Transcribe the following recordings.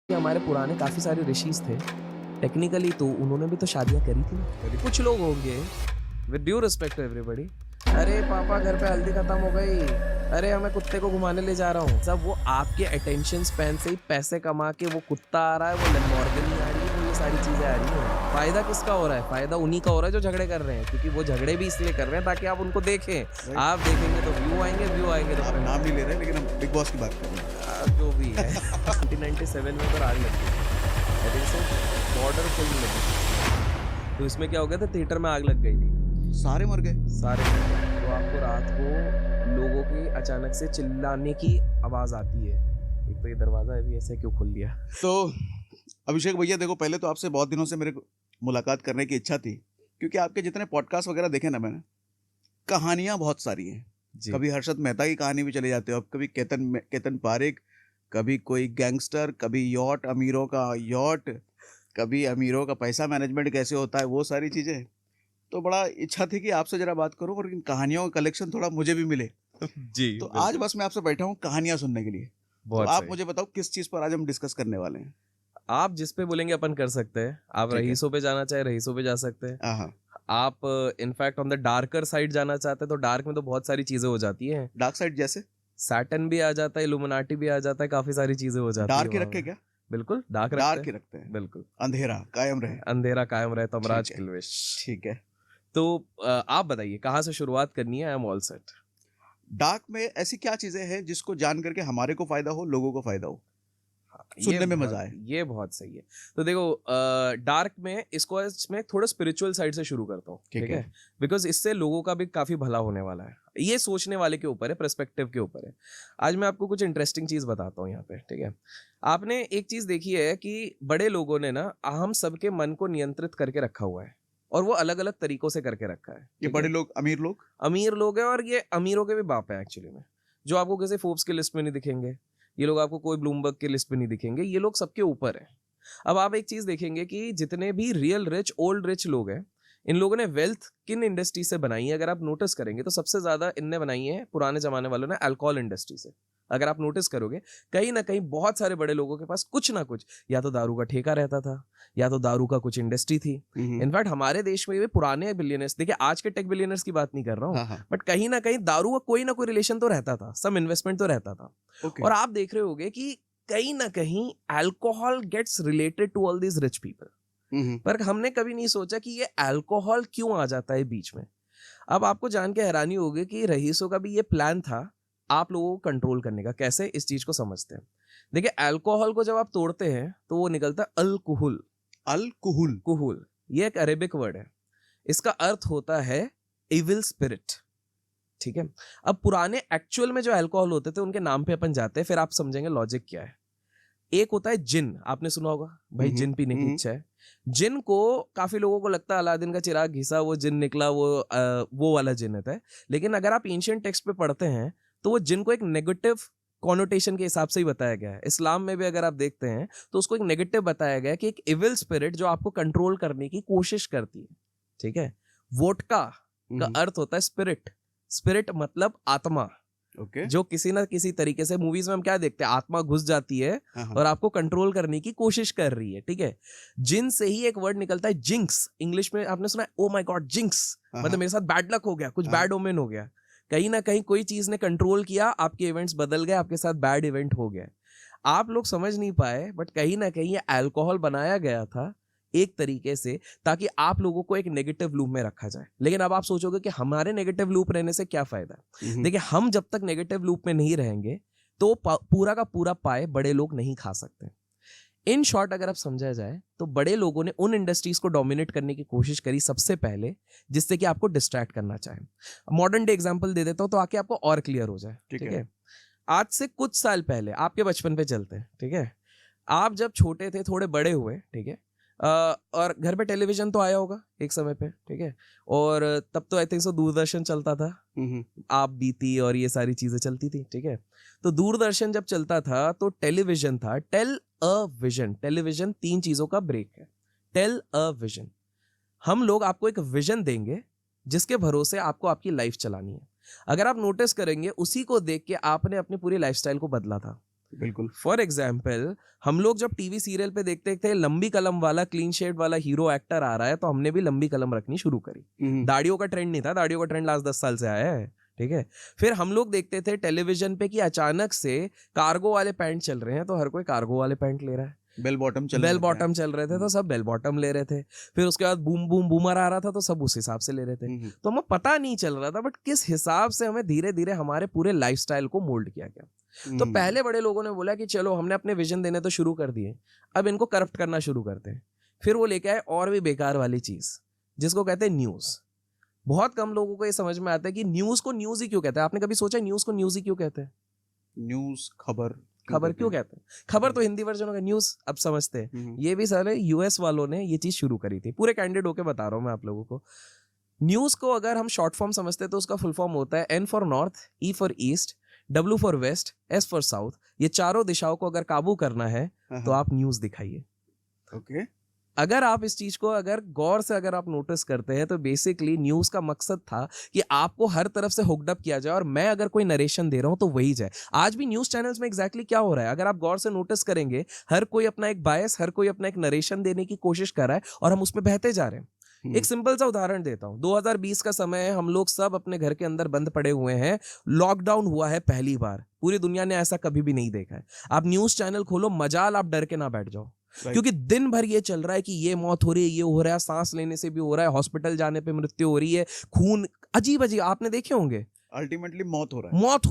कि हमारे पुराने काफ़ी सारे ऋषिज़ थे, टेक्निकली तो उन्होंने भी तो शादियाँ करी थी। कुछ लोग होंगे, with due respect to everybody, अरे पापा घर पे हल्दी खत्म हो गई, अरे मैं कुत्ते को घुमाने ले जा रहा हूँ। सब वो आपके अटेंशन स्पैन से ही पैसे कमा के वो कुत्ता आ रहा है, वो लैम्बोर्गिनी आ रही है, वो ये सारी चीज़ें आ रही हैं। फ़ायदा किसका हो रहा है? फ़ायदा उन्हीं का हो रहा है जो झगड़े कर रहे हैं, क्योंकि वो झगड़े भी इसलिए कर रहे हैं ताकि आप उनको देखें। आप देखेंगे तो व्यू आएँगे तो आप नाम नहीं ले रहे लेकिन हम बिग बॉस की बात कर रहे हैं। जो भी है 1997 में उधर आग लगी I think so, border film लगी, तो इसमें क्या हो गया था, थिएटर में आग लग गई थी, सारे मर गए। सारे। तो आपको रात को लोगों के अचानक से चिल्लाने की आवाज़ आती है, एक तो ये दरवाज़ा अभी ऐसे क्यों खोल दिया। तो अभिषेक भैया देखो, पहले तो आपसे बहुत दिनों से मेरे को मुलाकात करने की इच्छा थी, क्योंकि आपके जितने पॉडकास्ट वगैरह देखे ना मैंने, कहानियां बहुत सारी हैं। कभी हर्षद मेहता की कहानी भी चले जाते हो, अब कभी केतन पारेख, कभी कोई गैंगस्टर, कभी यॉट, अमीरों का यॉट, कभी अमीरों का पैसा मैनेजमेंट कैसे होता है, वो सारी चीज़ें। तो बड़ा इच्छा थी कि आपसे जरा बात करूं और इन कहानियों का कलेक्शन थोड़ा मुझे भी मिले। जी तो आज बस मैं आपसे बैठा हूं कहानियां सुनने के लिए। तो बहुत आप सही। मुझे बताओ किस चीज़ पर आज हम डिस्कस करने वाले हैं। आप जिस पे बोलेंगे अपन कर सकते हैं। आप ठीक है। रईसों पे जाना चाहे रईसों पे जा सकते हैं। हाँ, आप in fact on the darker side जाना चाहते हैं तो डार्क में तो बहुत सारी चीजें हो जाती हैं। डार्क साइड जैसे सैटर्न भी आ जाता है, इल्यूमिनाटी भी आ जाता है, काफी सारी चीजें हो जाती है डार्क ही वहाँ रखे पे। क्या? बिल्कुल डार्क डार्क रखते ही हैं, रखते हैं। बिल्कुल। अंधेरा कायम रहे। अंधेरा कायम रहे, तमराज ठीक है। किलवेश। ठीक है। तो आप बताइए कहाँ से शुरुआत करनी है? I am all set. Dark में ऐसी क्या चीजें हैं जिसको जान करके हमारे को फायदा हो, लोगों को फायदा हो, ये सुनने में बहुत मजा आए? ये बहुत सही है। तो देखो, डार्क में इसको इसमें थोड़ा स्पिरिचुअल साइड से शुरू करता हूँ, ठीक ठीक है। है? बिकॉज इससे लोगों का भी काफी भला होने वाला है। ये सोचने वाले के ऊपर है, पर्सपेक्टिव के ऊपर है। आज मैं आपको कुछ इंटरेस्टिंग चीज बताता हूँ यहाँ पे, ठीक है? आपने एक चीज देखी है कि बड़े लोगों ने ना हम सबके मन को नियंत्रित करके रखा हुआ है, और वो अलग अलग तरीकों से करके रखा है। ये ठीक बड़े है? लोग, अमीर लोग हैं, और ये अमीरों के भी बाप है एक्चुअली में, जो आपको किसी फोर्ब्स की लिस्ट में नहीं दिखेंगे। ये लोग आपको कोई ब्लूमबर्ग की लिस्ट में नहीं दिखेंगे। ये लोग सबके ऊपर है। अब आप एक चीज देखेंगे कि जितने भी रियल रिच, ओल्ड रिच लोग हैं, इन लोगों ने वेल्थ किन इंडस्ट्री से बनाई है अगर आप नोटिस करेंगे तो सबसे ज्यादा इनने बनाई है पुराने जमाने वालों ने अल्कोहल इंडस्ट्री से। अगर आप नोटिस करोगे, कहीं ना कहीं बहुत सारे बड़े लोगों के पास कुछ ना कुछ, या तो दारू का ठेका रहता था, या तो दारू का कुछ इंडस्ट्री थी। इनफैक्ट हमारे देश में भी पुराने बिलियनर्स, देखिए आज के टेक बिलियनर्स की बात नहीं कर रहा हूँ, हाँ। बट कहीं ना कहीं दारू का कोई ना कोई रिलेशन तो रहता था, सम इन्वेस्टमेंट तो रहता था। ओके। और आप देख रहे होगे कि कहीं ना कहीं alcohol gets related to all these rich people. पर हमने कभी नहीं सोचा कि ये अल्कोहल क्यों आ जाता है बीच में। अब आपको जान के हैरानी होगी कि रईसों का भी ये प्लान था आप लोगों को कंट्रोल करने का। कैसे, इस चीज को समझते हैं। देखिए, अल्कोहल को जब आप तोड़ते हैं तो वो निकलता है अल्कोहल। अल्कोहल। कुहुल, ये एक अरेबिक वर्ड है। इसका अर्थ होता है इविल स्पिरिट। ठीक है? अब पुराने एक्चुअल में जो अल्कोहल होते थे उनके नाम पे अपन जाते हैं, फिर आप समझेंगे लॉजिक क्या है। एक होता है जिन, आपने सुना होगा भाई, जिन पीने की इच्छा है। जिन को काफी लोगों को लगता है अलादीन का चिराग घिसा वो जिन निकला, वो वाला जिन होता है। लेकिन अगर आप एंशिएंट टेक्स्ट पे पढ़ते हैं तो वो जिन को एक नेगेटिव कॉनोटेशन के हिसाब से ही बताया गया है। इस्लाम में भी अगर आप देखते हैं तो उसको एक नेगेटिव बताया गया है कि एक इविल स्पिरिट जो आपको कंट्रोल करने की कोशिश करती है। ठीक है? वोडका का अर्थ होता है स्पिरिट। स्पिरिट मतलब आत्मा। ओके। जो किसी ना किसी तरीके से, मूवीज में हम क्या देखते हैं, आत्मा घुस जाती है और आपको कंट्रोल करने की कोशिश कर रही है। ठीक है? जिन से ही एक वर्ड निकलता है जिंक्स। इंग्लिश में आपने सुना है, ओ माय गॉड जिंक्स, मतलब मेरे साथ बैड लक हो गया, कुछ बैड ओमेन हो गया। कहीं ना कहीं कोई चीज ने कंट्रोल किया, आपके इवेंट्स बदल गए, आपके साथ बैड इवेंट हो गया। आप लोग समझ नहीं पाए, बट कहीं ना कहीं ये अल्कोहल बनाया गया था एक तरीके से ताकि आप लोगों को एक नेगेटिव लूप में रखा जाए। लेकिन अब आप सोचोगे कि हमारे नेगेटिव लूप रहने से क्या फायदा। देखिए, हम जब तक नेगेटिव लूप में नहीं रहेंगे तो पूरा का पूरा पाए बड़े लोग नहीं खा सकते। इन शॉर्ट अगर आप समझा जाए तो बड़े लोगों ने उन इंडस्ट्रीज को डोमिनेट करने की कोशिश करी सबसे पहले, जिससे कि आपको डिस्ट्रैक्ट करना चाहे। मॉडर्न डे एग्जांपल दे देता हूं तो आके आपको और क्लियर हो जाए। ठीक है? आज से कुछ साल पहले, आपके बचपन पे चलते हैं। ठीक है? आप जब छोटे थे, थोड़े बड़े हुए, ठीक है, और घर पे टेलीविजन तो आया होगा एक समय पे। ठीक है? और तब तो आई थिंक सो दूरदर्शन चलता था, आप बीती और ये सारी चीजें चलती थी। ठीक है? तो दूरदर्शन जब चलता था तो टेलीविजन था, टेल अ विजन। टेलीविजन 3 चीजों का ब्रेक है। टेल अ विजन, हम लोग आपको एक विजन देंगे जिसके भरोसे आपको आपकी लाइफ चलानी है। अगर आप नोटिस करेंगे, उसी को देख के आपने अपनी पूरी लाइफस्टाइल को बदला था। बिल्कुल। फॉर एग्जाम्पल हम लोग जब टीवी सीरियल पे देखते थे लंबी कलम वाला क्लीन शेड वाला हीरो एक्टर आ रहा है तो हमने भी लंबी कलम रखनी शुरू करी। दाढ़ियों का ट्रेंड नहीं था, दाढ़ियों का ट्रेंड लास्ट 10 साल से आया है, ठीक है। फिर हम लोग देखते थे टेलीविजन पे कि अचानक से कार्गो वाले पैंट चल रहे हैं तो हर कोई कार्गो वाले पैंट ले रहा है। बेल बॉटम चल रहे थे तो सब बेल बॉटम ले रहे थे। फिर उसके बाद बूम बूम बूमर आ रहा था तो सब उस हिसाब से ले रहे थे। तो हमें पता नहीं चल रहा था बट किस हिसाब से हमें धीरे धीरे हमारे पूरे लाइफस्टाइल को मोल्ड किया गया। तो पहले बड़े लोगों ने बोला कि चलो हमने अपने विजन देने तो शुरू कर दिए, अब इनको करप्ट करना शुरू करते हैं। फिर वो लेके आए और भी बेकार वाली चीज जिसको कहते हैं न्यूज। बहुत कम लोगों को ये समझ में आता है कि न्यूज को न्यूज ही क्यों कहते हैं। आपने कभी सोचा न्यूज को न्यूज ही क्यों कहते हैं? न्यूज खबर क्यों कहते हैं? खबर तो हिंदी वर्जन होगा, न्यूज अब समझते हैं। ये भी साले यूएस वालों ने ये चीज शुरू करी थी। पूरे कैंडिडेट होके बता रहा हूं मैं आप लोगों को। न्यूज को अगर हम शॉर्ट फॉर्म समझते हैं तो उसका फुल फॉर्म होता है N for north, E for east, W for west, S for south. ये चारों दिशाओं को अगर काबू करना है तो आप न्यूज दिखाइए। ओके। अगर आप इस चीज को अगर गौर से अगर आप नोटिस करते हैं तो बेसिकली न्यूज का मकसद था कि आपको हर तरफ से हुक्ड अप किया जाए और मैं अगर कोई नरेशन दे रहा हूं तो वही जाए। आज भी न्यूज चैनल्स में एग्जैक्टली क्या हो रहा है अगर आप गौर से नोटिस करेंगे, हर कोई अपना एक बायस, हर कोई अपना एक नरेशन देने की कोशिश कर रहा है और हम उसमें बहते जा रहे हैं। एक सिंपल सा उदाहरण देता हूं। 2020 का समय है, हम लोग सब अपने घर के अंदर बंद पड़े हुए हैं। लॉकडाउन हुआ है पहली बार, पूरी दुनिया ने ऐसा कभी भी नहीं देखा है। आप न्यूज चैनल खोलो, मजाल आप डर के ना बैठ जाओ, क्योंकि दिन भर ये चल रहा है कि ये मौत हो रही है, ये हो रहा है, सांस लेने से भी हो रहा है, हॉस्पिटल जाने पे मृत्यु हो रही है, खून अजीब अजीब आपने देखे होंगे। अल्टीमेटली मौत हो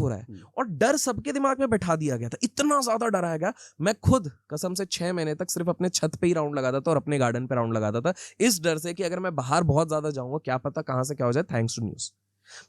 रहा है और डर सबके दिमाग में बैठा दिया गया था। इतना ज्यादा डराया गया, मैं खुद कसम से 6 महीने तक सिर्फ अपने छत पे ही राउंड लगाता था और अपने गार्डन पे राउंड लगाता था, इस डर से कि अगर मैं बाहर बहुत ज्यादा जाऊंगा क्या पता कहां से क्या हो जाए, थैंक्स टू न्यूज।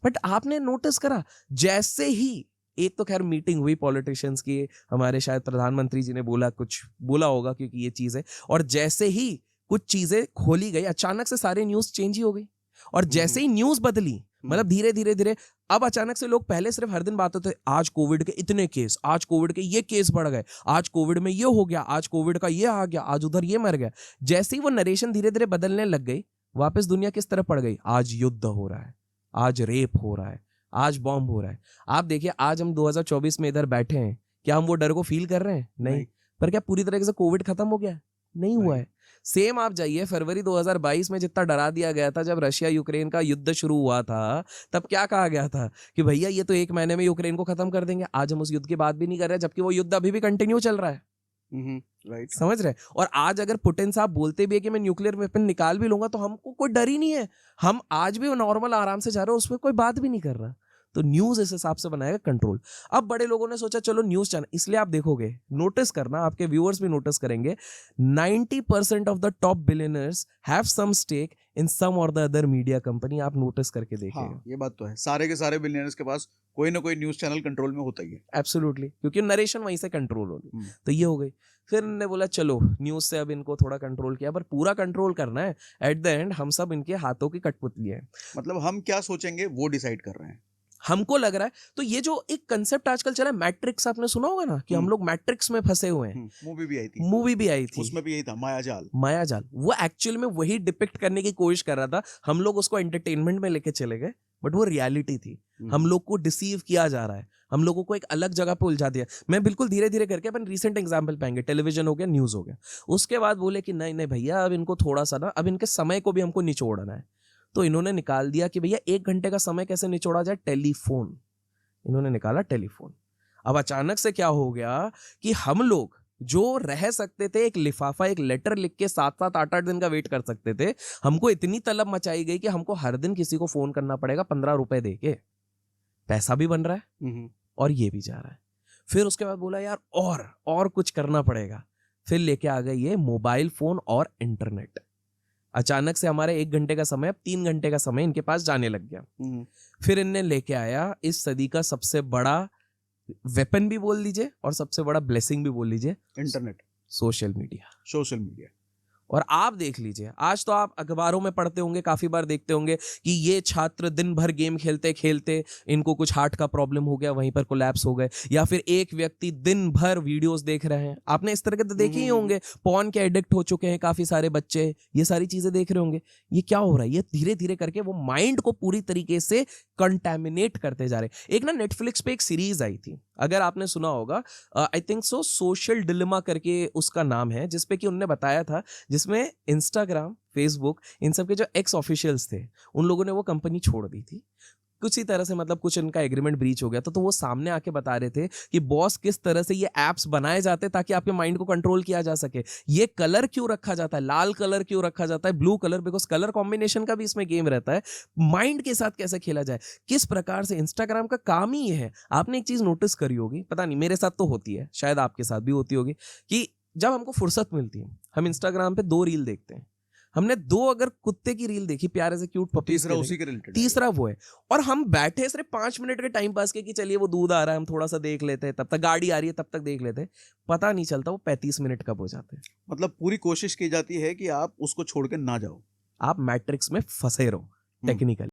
बट आपने नोटिस करा जैसे ही एक तो खैर मीटिंग हुई पॉलिटिशियंस की, हमारे शायद प्रधानमंत्री जी ने कुछ बोला होगा क्योंकि ये चीज है, और जैसे ही कुछ चीजें खोली गई अचानक से सारे न्यूज चेंज ही हो गई। और जैसे ही न्यूज बदली, मतलब धीरे धीरे धीरे अब अचानक से लोग पहले सिर्फ हर दिन बात होते आज कोविड के इतने केस, आज कोविड के ये केस बढ़ गए, आज कोविड में ये हो गया, आज कोविड का ये आ गया, आज उधर ये मर गया। जैसे ही वो नरेशन धीरे धीरे बदलने लग गई, वापस दुनिया किस तरफ पड़ गई? आज युद्ध हो रहा है, आज रेप हो रहा है, आज बॉम्ब हो रहा है। आप देखिए आज हम 2024 में इधर बैठे हैं, क्या हम वो डर को फील कर रहे हैं? नहीं। पर क्या पूरी तरह से कोविड खत्म हो गया? नहीं हुआ है। सेम आप जाइए फरवरी 2022 में जितना डरा दिया गया था जब रशिया यूक्रेन का युद्ध शुरू हुआ था, तब क्या कहा गया था कि भैया ये तो 1 महीने में यूक्रेन को खत्म कर देंगे। आज हम उस युद्ध की बात भी नहीं कर रहे, जबकि वो युद्ध अभी भी कंटिन्यू चल रहा है। राइट, समझ रहे? और आज अगर पुतिन साहब बोलते भी है कि मैं न्यूक्लियर वेपन निकाल भी लूंगा तो हमको कोई डर ही नहीं है। हम आज भी नॉर्मल आराम से जा रहे हैं, उसमें कोई बात भी नहीं कर रहा। तो न्यूज इस हिसाब से बनाएगा कंट्रोल। अब बड़े लोगों ने सोचा चलो न्यूज चैनल, इसलिए आप देखोगे, नोटिस करना, आपके व्यूअर्स भी नोटिस करेंगे, 90% of the top billionaires have some stake in some or the other media company. आप नोटिस करके देखिए। हाँ, ये बात तो है, सारे के सारे बिलियनर्स के पास कोई ना कोई न्यूज चैनल कंट्रोल में होता ही है। एब्सोल्युटली, क्योंकि नरेशन वहीं से कंट्रोल होगी। तो ये हो गई। फिर इन्होंने बोला चलो न्यूज से अब इनको थोड़ा कंट्रोल किया, पर पूरा कंट्रोल करना है। एट द एंड हम सब इनके हाथों की कठपुतली है। मतलब हम क्या सोचेंगे वो डिसाइड कर रहे हैं, हमको लग रहा है। तो ये जो एक कंसेप्ट आजकल चला है मैट्रिक्स, आपने सुना होगा ना कि हम लोग मैट्रिक्स में फंसे हुए हैं। मूवी भी आई थी, उसमें भी यही था, मायाजाल। वो एक्चुअल में वही डिपिक्ट करने की कोशिश कर रहा था। हम लोग उसको एंटरटेनमेंट में लेके चले गए, बट वो रियलिटी थी। हम लोग को डिसीव किया जा रहा है, हम लोगों को एक अलग जगह पे उलझा दिया। मैं बिल्कुल धीरे धीरे करके अपन रिसेंट एग्जांपल पाएंगे। टेलीविजन हो गया, न्यूज हो गया, उसके बाद बोले कि नहीं नहीं भैया अब इनको थोड़ा सा ना, अब इनके समय को भी हमको निचोड़ना है। तो इन्होंने निकाल दिया कि भैया 1 घंटे का समय कैसे निचोड़ा जाए, टेलीफोन। इन्होंने निकाला टेलीफोन। अब अचानक से क्या हो गया कि हम लोग जो रह सकते थे एक लिफाफा, एक लेटर लिख के 7-7 8-8 दिन का वेट कर सकते थे, हमको इतनी तलब मचाई गई कि हमको हर दिन किसी को फोन करना पड़ेगा 15 रुपए दे के। पैसा भी बन रहा है और ये भी जा रहा है। फिर उसके बाद बोला यार और कुछ करना पड़ेगा। फिर लेके आ गए ये मोबाइल फोन और इंटरनेट। अचानक से हमारे 1 घंटे का समय अब 3 घंटे का समय इनके पास जाने लग गया। फिर इनने लेके आया इस सदी का सबसे बड़ा वेपन भी बोल लीजिए और सबसे बड़ा ब्लेसिंग भी बोल लीजिए, इंटरनेट, सोशल मीडिया। और आप देख लीजिए, आज तो आप अखबारों में पढ़ते होंगे, काफी बार देखते होंगे कि ये छात्र दिन भर गेम खेलते खेलते इनको कुछ हार्ट का प्रॉब्लम हो गया, वहीं पर कोलैप्स हो गए। या फिर एक व्यक्ति दिन भर वीडियोस देख रहे हैं, आपने इस तरह के तो देखे ही होंगे, पॉर्न के एडिक्ट हो चुके हैं काफी सारे बच्चे, ये सारी चीजें देख रहे होंगे। ये क्या हो रहा है? ये धीरे धीरे करके वो माइंड को पूरी तरीके से कंटेमिनेट करते जा रहे हैं। एक ना नेटफ्लिक्स पे एक सीरीज आई थी, अगर आपने सुना होगा, I think so social dilemma करके उसका नाम है, जिसपे कि उनने बताया था, जिसमें इंस्टाग्राम, फेसबुक, इन सब के जो एक्स ऑफिशियल्स थे, उन लोगों ने वो कंपनी छोड़ दी थी कुछ ही तरह से, मतलब कुछ इनका एग्रीमेंट ब्रीच हो गया था। तो वो सामने आके बता रहे थे कि बॉस किस तरह से ये एप्स बनाए जाते हैं ताकि आपके माइंड को कंट्रोल किया जा सके। ये कलर क्यों रखा जाता है, लाल कलर क्यों रखा जाता है, blue colour, because colour combination का भी इसमें गेम रहता है। माइंड के साथ कैसे खेला जाए, किस प्रकार से। इंस्टाग्राम का काम ही ये है। आपने एक चीज नोटिस करी होगी, पता नहीं मेरे साथ तो होती है, शायद आपके साथ भी होती होगी, कि जब हमको फुर्सत मिलती है हम इंस्टाग्राम पे 2 रील देखते हैं। हमने 2 अगर कुत्ते की रील देखी, प्यारे से क्यूट पपीज, तीसरा उसी के रिलेटेड, तीसरा वो है। और हम बैठे सिर्फ 5 मिनट के टाइम पास के कि चलिए वो दूध आ रहा है, हम थोड़ा सा देख लेते हैं, तब तक गाड़ी आ रही है, तब तक देख लेते हैं, पता नहीं चलता वो 35 मिनट कब हो जाते हैं। मतलब पूरी कोशिश की जाती है कि आप उसको छोड़ के ना जाओ, आप मैट्रिक्स में फंसे रहो टेक्निकली।